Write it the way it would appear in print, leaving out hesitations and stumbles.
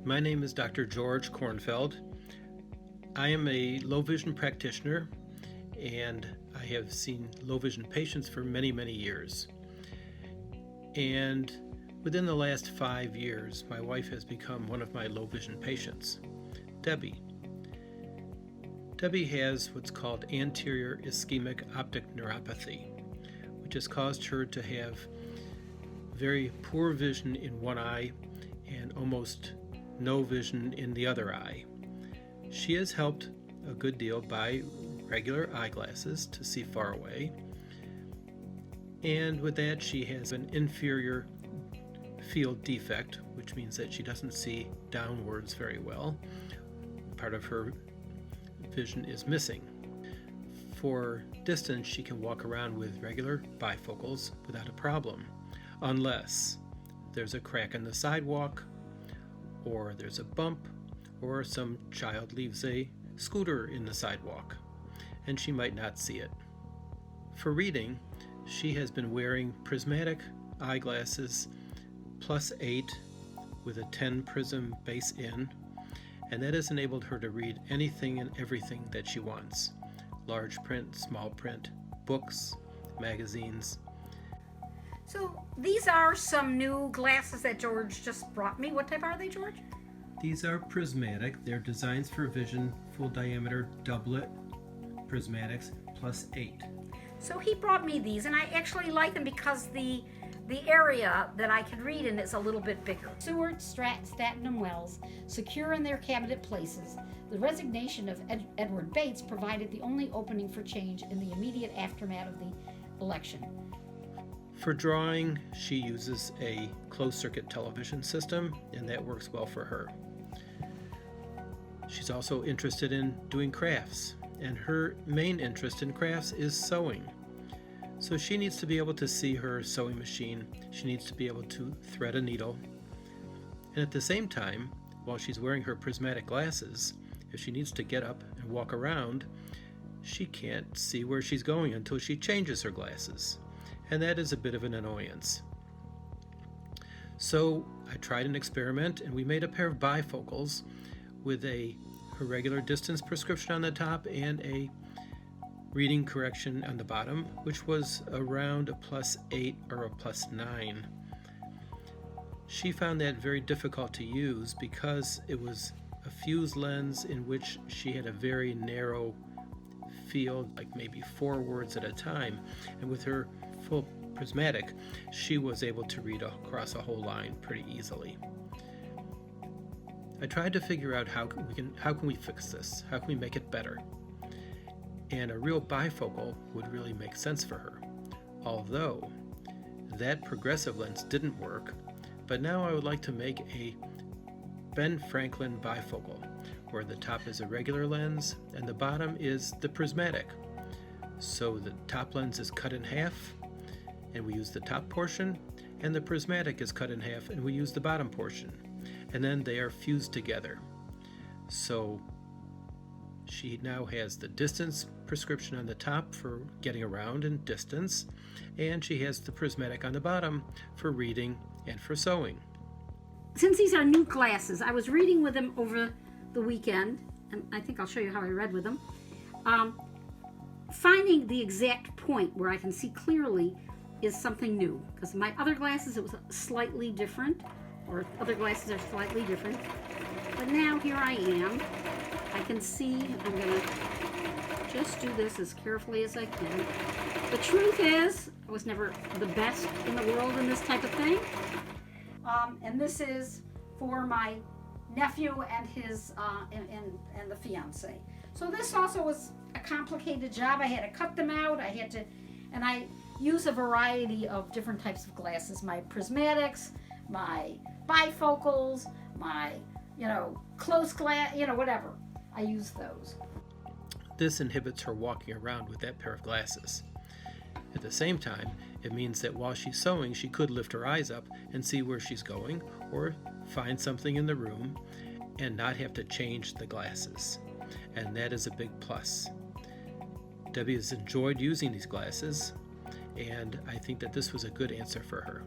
My name is Dr. George Kornfeld. I am a low vision practitioner and I have seen low vision patients for many, many years. And within the last 5 years, my wife has become one of my low vision patients, Debby. Debby has what's called anterior ischemic optic neuropathy, which has caused her to have very poor vision in one eye and almost no vision in the other eye. She has helped a good deal by regular eyeglasses to see far away, and with that she has an inferior field defect, which means that she doesn't see downwards very well. Part of her vision is missing. For distance, she can walk around with regular bifocals without a problem, unless there's a crack in the sidewalk, or there's a bump, or some child leaves a scooter in the sidewalk, and she might not see it. For reading, she has been wearing prismatic eyeglasses +8 with a 10 prism base in, and that has enabled her to read anything and everything that she wants. Large print, small print, books, magazines. So these are some new glasses that George just brought me. What type are they, George? These are prismatic. They're designs for vision, full diameter doublet prismatics +8. So he brought me these, and I actually like them because the area that I can read in is a little bit bigger. Seward, Stratton, Stanton, and Wells, secure in their cabinet places, the resignation of Edward Bates provided the only opening for change in the immediate aftermath of the election. For drawing, she uses a closed-circuit television system, and that works well for her. She's also interested in doing crafts, and her main interest in crafts is sewing. So she needs to be able to see her sewing machine. She needs to be able to thread a needle. And at the same time, while she's wearing her prismatic glasses, if she needs to get up and walk around, she can't see where she's going until she changes her glasses. And that is a bit of an annoyance. So I tried an experiment, and we made a pair of bifocals with a regular distance prescription on the top and a reading correction on the bottom, which was around a +8 or a +9. She found that very difficult to use because it was a fused lens in which she had a very narrow field, like maybe 4 words at a time, and with her full prismatic, she was able to read across a whole line pretty easily. I tried to figure out how can we fix this? How can we make it better? And a real bifocal would really make sense for her. Although that progressive lens didn't work, but now I would like to make a Ben Franklin bifocal, where the top is a regular lens and the bottom is the prismatic. So the top lens is cut in half, and we use the top portion, and the prismatic is cut in half, and we use the bottom portion. And then they are fused together. So she now has the distance prescription on the top for getting around in distance, and she has the prismatic on the bottom for reading and for sewing. Since these are new glasses, I was reading with them over the weekend, and I think I'll show you how I read with them. Finding the exact point where I can see clearly is something new, because my other glasses, it was slightly different, or other glasses are slightly different. But now here I am. I can see. I'm going to just do this as carefully as I can. The truth is, I was never the best in the world in this type of thing. And this is for my nephew and his and the fiance. So this also was a complicated job. I had to cut them out. And I use a variety of different types of glasses. My prismatics, my bifocals, my, close glass, whatever. I use those. This inhibits her walking around with that pair of glasses. At the same time, it means that while she's sewing, she could lift her eyes up and see where she's going, or find something in the room and not have to change the glasses. And that is a big plus. Debby has enjoyed using these glasses, and I think that this was a good answer for her.